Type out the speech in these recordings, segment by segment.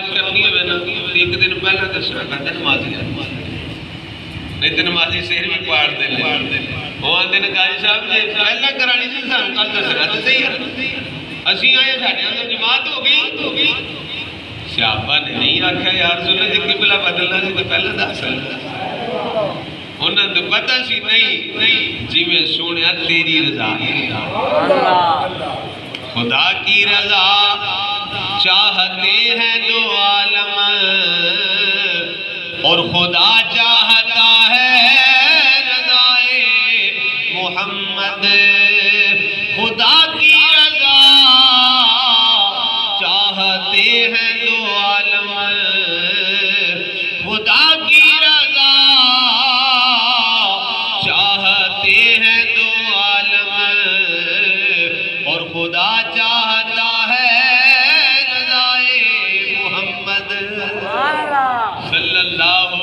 کرنی ہے نا ایک دن پہلا دسنا کرتے نمازی نہیں تو نمازی سیر بھی پاڑ دے وہ آتے ہیں قاضی صاحب جی پہلا کرانی سی سانو کل دسنا تو صحیح ہے اسی آئے ساڈے اندر جماعت ہو گئی صحابہ نے نہیں آخیا یا رسول اللہ جی قبلہ بدلنا سی تو پہلا دس انہوں نے پتہ سی نہیں جی میں سونے تیری رضا خدا کی رضا چاہتے ہیں دو عالم اور خدا چاہتا ہے رضائے محمد خدا کی رضا چاہتے ہیں دو عالم خدا کی رضا چاہتے ہیں دو عالم اور خدا چاہتا ہے رضائے محمد صلی اللہ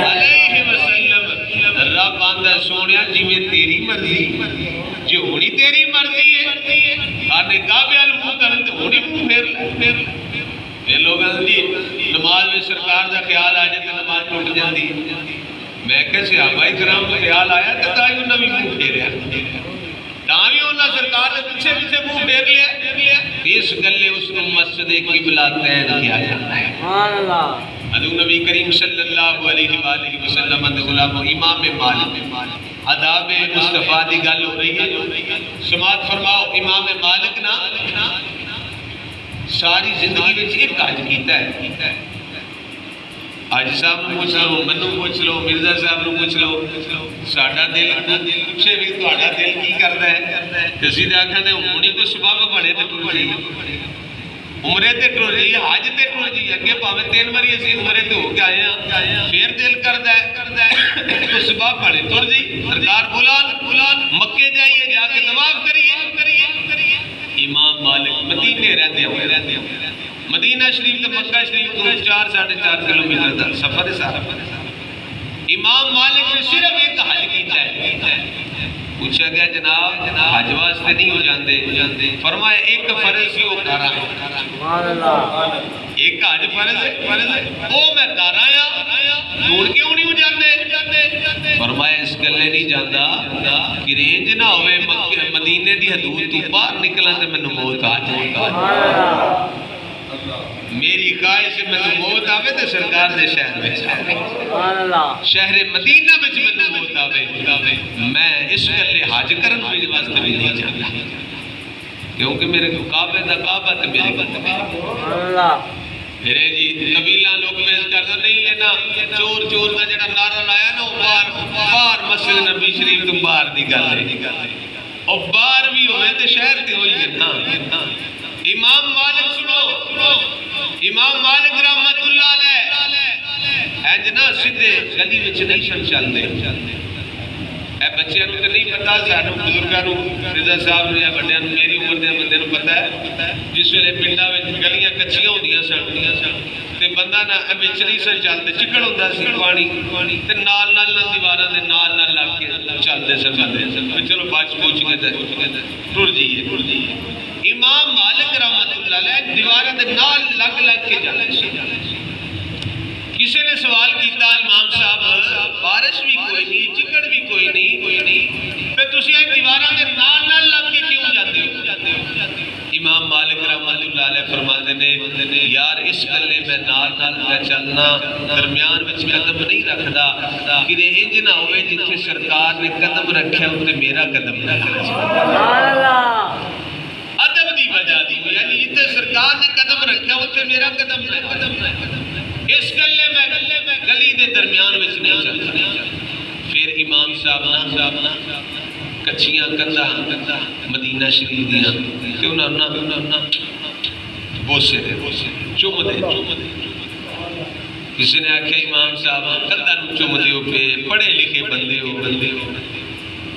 علیہ وسلم رب آندہ سونیا جی میں تیری مرضی جو ہونی تیری مرضی ہے آنے کعبے المو کرن تو ہونی منہ پھیر یہ لوگ جی نماز میں سرکار دا خیال آ جائے تو نماز ٹوٹ جاندی میں کہ صحابہ کرام کو خیال آیا تو تائی انہوں نے بھی منہ پھیریا تاں بھی انہوں نے سرکار نے پیچھے پیچھے منہ پھیر لیا اس گلے اس کو مسجد قبلہ تین کیا جاتا ہے حضور نبی کریم صلی اللہ علیہ وآلہ وسلم اندھ غلام امام مالک عذاب مصطفیٰ دی گل ہو رہی ہے سماعت فرماؤ امام مالک نا ساری زندگی میں ایک کاج کیتا ہے آج صاحب نو پوچھ لو منو پوچھ لو مرزا صاحب نو پوچھ لو ساڈا دل پوچھے بھی تہاڈا دل کی کردا ہے تے سیدھے آکھدے ہونی کوئی سبب بنے تے ٹر جائیے عمرے تے ٹر جائیے حج تے ٹر جائیے اگے پاویں 3 واری اسی عمرے تے ہو کے آئے ہیں پھر دل کردا ہے کوئی سبب بنے ٹر جی سرکار بلال مکے جائیے جا کے طواف کریے امام مالک مدینے رہندے مدینہ شریف تے مکہ شریف تو 4-4.5 کلومیٹر دا سفر ہے سارا امام مالک نے صرف ایک حج کیتا ہے پوچھا گیا جناب حج واسطے نہیں ہو جاندے فرمایا ایک فرض سی وہ کر رہا ایک حج فرض ہے وہ میں کر رہا چھوڑ کیوں نہیں ہو جاندے فرمایا اس گلے نہیں جاندا کہ رینج نہ ہوئے مدینے دی حدود تو باہر نکلن تے مینوں موت آ جائے میری خواہش میں تو موت آوے تو سرکار دے شہر میں شہر مدینہ میں مینوں موت آوے میں اس گلے حج کرن میرے واسطے بھی نہیں جاتا کیونکہ میرے کو کعبہ دا کعبہ تے میرے کو میرے جی قبیلہ لوگ پیش کرنا نہیں ہے نا چور دا جڑا نعرہ لایا نا باہر مسجد نبی شریف تو باہر دی گل ہے اور باہر بھی ہوئے تے شہر تے ہوئی ہے نا امام مالک سنو امام مالک رحمت اللہ علیہ اینج نا سدھے گلی وچ نہیں شن چلدے اے بچیاں نوں تے نہیں پتہ سانوں بزرگاں نوں رضا صاحب نے یا بڑیاں نوں میری عمر دے بندے نوں پتہ ہے جس ویلے پنڈاں وچ گلیاں کچیاں ہوندیاں سن تے بندہ نہ وچ نہیں سن چلدے چکڑ ہوندا سی پانی تے نال دیواراں دے نال لگ کے چلدے سن چلو بچ پوچھ کے ٹر جائیے امام مالک رحمت اللہ علیہ دیواراں دے نال لگ کے جاندے سی کسی نے سوال کیتا امام صاحب بارش بھی کوئی نہیں چکڑ بھی کوئی نہیں پھر تسی دیواراں دے نال لگ کے کیوں جاندے ہو امام مالک رحمت اللہ علیہ فرماندے نے یار اس گلے میں نال چلنا درمیان وچ قدم نہیں رکھدا کہ انج نہ ہوئے جتھے سرکار نے قدم رکھیا اوتے میرا قدم نہ رکھے سبحان اللہ ادب دی وجہ دی یعنی جتھے سرکار نے قدم رکھیا اوتے میرا قدم نہ اس گلے میں گلی دے درمیان وچ نہیں چلدا پھر امام صاحب نا کچھیاں کندا مدینہ شریف دیاں تے انہاں بوسے دے چوم دے کسی نے آکھیا امام صاحب کندا نوں چوم دیو پہ پڑھے لکھے بندے ہو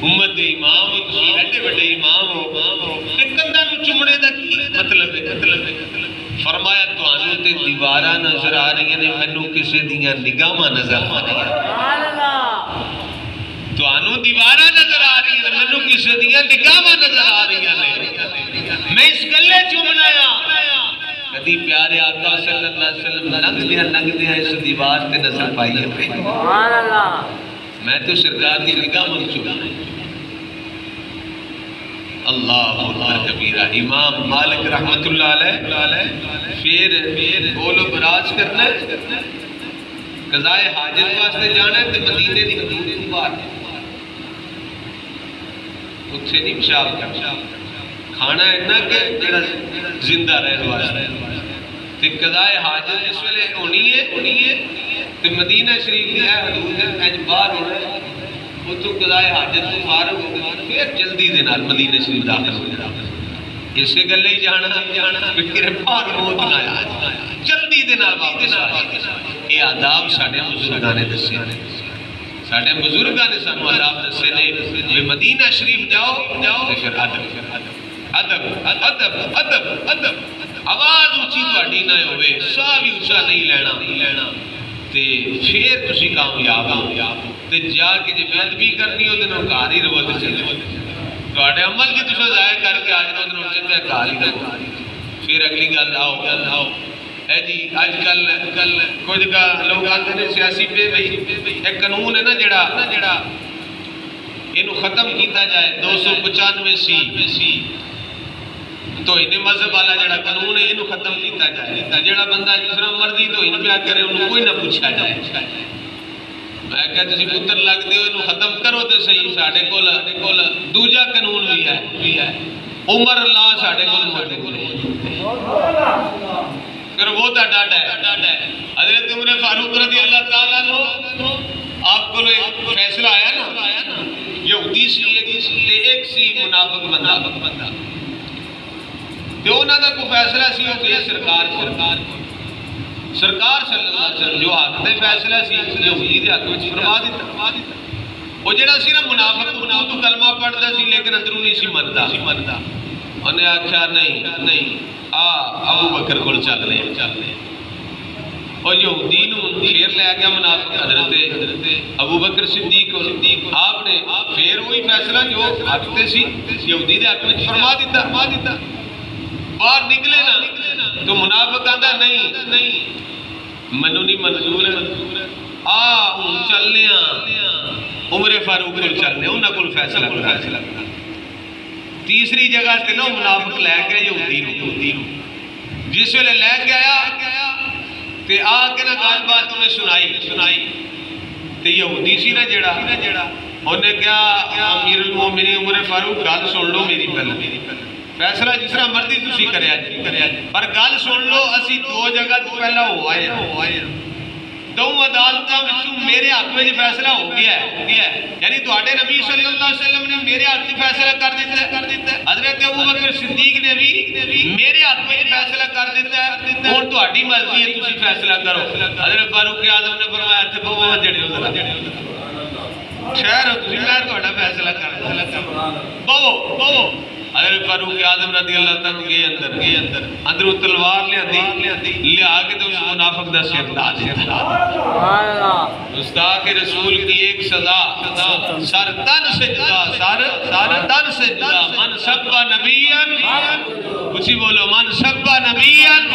امت دے امام ہو تسی ایڈے بڑے امام ہو تے کندا نوں چومنے دا کی مطلب ہے فرمایا تانوں تے دیواراں نظر آ رہی ہیں مینوں کسے دیاں نگاہاں نظر آ رہی ہیں سبحان اللہ تانوں دیواراں نظر آ رہی ہیں مینوں کسے دیاں نگاہاں نظر آ رہی ہیں میں اس گلے چ بنایا کدی پیارے آقا صلی اللہ علیہ وسلم لنگ دیا اس دیوار تے نظر پائی ہے سبحان اللہ میں تو سرکار کی نگاہ منظور اللہ اکبر کبیرہ امام مالک رحمت اللہ علیہ پھر بولو براز کرنا ہے قضائے حاجت واسطے جانا ہے تو مدینے دی حدود تو باہر اتھے نہیں پیشاب کرنا کھانا ہے نا کہ جڑا زندہ رہنے واسطے تے قضائے حاجت جس ویلے ہونی ہے تے مدینہ شریف دی ہے حدود ہے باہر ہونا ہے اتو قضائے حاجت تو فارغ ہو گئے پھر جلدی دے نال مدینہ شریف داخل ہو جانا اسے گلے ہی جانا پھر پار موت نہ آیا جلدی دے نال واپس اے آداب ساڈے بزرگاں نے دسے ساڈے بزرگاں نے سانو آداب دسے نے کہ مدینہ شریف جاؤ تے پھر ادب ادب ادب ادب آواز اونچی تہاڈی نہ ہوے سا بھی اونچا نہیں لینا تے پھر تسی کامیاب ہو تے جا کے جے بےادبی کرنی ہو تے نو گھر ہی رہو تے چلے تہاڈے عمل جے تساں ضائع کر کے آج نو چنگا گھر ہی رہو پھر اگلی گل آؤ اے جی اج کل کچھ لوگ آندے نے سیاسی پہ بھئی ایک قانون ہے نا جڑا اینو ختم کیتا جائے 295 سی تو انہیں مذہب والا جڑا قانون ہے اینو ختم کیتا جائے جڑا بندہ جس طرح مرضی تو ان پیا کرے انہوں کوئی نہ پوچھا جائے میں کہتے تسی پتر لگ دے ہو انہوں ختم کرو تے صحیح ساڑھے کول دوجا قانون بھی ہے عمر اللہ ساڑھے کول موجود پھر وہ تا ڈاٹا ہے حضرت عمر فاروق رضی اللہ تعالیٰ عنہ آپ کو ایک فیصلہ آیا نا یہودی سی ایک سی منافق بندہ تو انہوں نے کوئی فیصلہ سی ہو گیا سرکار صلی اللہ علیہ وسلم جو حق دے فیصلہ سی یہودی دے حق وچ فرما دیتا وہ جڑا سی نا منافق تو کلمہ پڑھدا سی لیکن اندروں نہیں سی مندا انہیں آکھیا نہیں ابو بکر کول چل رہے اور یہودی نو پھر لے گیا منافق حضرت ابو بکر صدیق آپ نے پھر وہی فیصلہ جو حق تے سی یہودی دے حق وچ فرما دیتا باہر نکلے نا تو منافق آندا نہیں منو نہیں منظور ہے ہوں چلنے عمر فاروق کو چلنے انہاں کول فیصلہ کرا تیسری جگہ تے نا منافق لے کے یہودی نو جس ویلے لے کے آیا تے آ کے نا گل بات انہیں سنائی تے یہودی سی نا جڑا انہیں کیا امیر المومنین عمر فاروق گل سن لو میری پہلے فیصلہ جس طرح مرضی تسی کریا جی پر گل سن لو اسی دو جگہ تو پہلا ہو آئے دو عدالتاں وچوں میرے حق میں فیصلہ ہو گیا ہے یعنی تواڈے نبی صلی اللہ علیہ وسلم نے میرے حق میں فیصلہ کر دیتا ہے حضرت ابو بکر صدیق نے بھی میرے حق میں فیصلہ کر دیتا ہے ہن تہاڈی مرضی ہے تسی فیصلہ کرو حضرت فاروق اعظم نے فرمایا تے بہو جڑے خیر ہو تسی میں تہاڈا فیصلہ کر بہو حضرت فاروق اعظم رضی اللہ تعالیٰ گئے اندر تلوار لیا کے تو اس منافق دا سر لا دیا مصطفیٰ کے رسول کی ایک سزا سر تن سجدہ من سبا نبیان کچھ بولو من سبا نبیان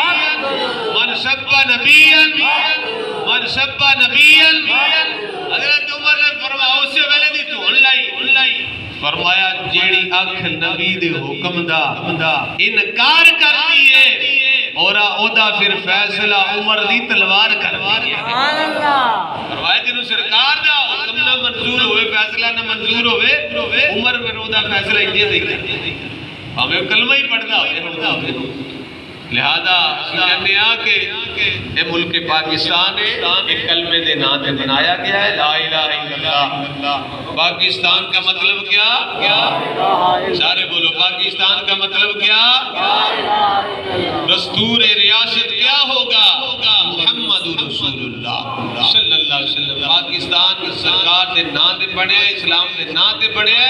حضرت عمر نے فرمایا اسے ویلے دی تو لائی فرمایا جیڑی اکھ نبی دے حکم دا انکار کر دیئے اور اودا پھر فیصلہ عمر دی تلوار کر دیئے فرمایا جنہوں سرکار دا حکم نہ منظور ہوئے فیصلہ نہ منظور ہوئے عمر میں اودا فیصلہ انجے دے گئے ہمیں کلمہ ہی پڑھتا ہوئے لہذا کہتے ہیں کہ اے ملک پاکستان ہے ایک کلمے دے نام تے بنایا گیا ہے لا الہ الا اللہ پاکستان کا مطلب کیا سارے بولو پاکستان کا مطلب کیا دستور ریاست کیا ہوگا محمد رسول اللہ صلی اللہ علیہ وسلم پاکستان سرکار دے نام تے بنے اسلام دے نام تے بنے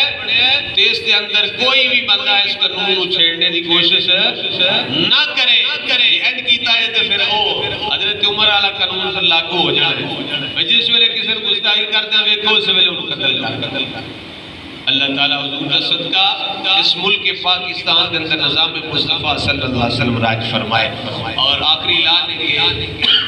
تے اس دے اندر کوئی بھی بندہ اس قانون کو چھیڑنے دی کوشش نہ کرے اینڈ کیتا ہے تو پھر حضرت عمر والا قانون پھر لاگو ہو جانا ہے جس ویلے کسی نے گستاخی کرتے ہیں ویکھو اس ویلے انہوں قتل کر اللہ تعالیٰ حضور کا صدقہ اس ملک پاکستان کے اندر نظام مصطفیٰ صلی اللہ علیہ وسلم راج فرمائے. اور آخری اعلان ہے کہ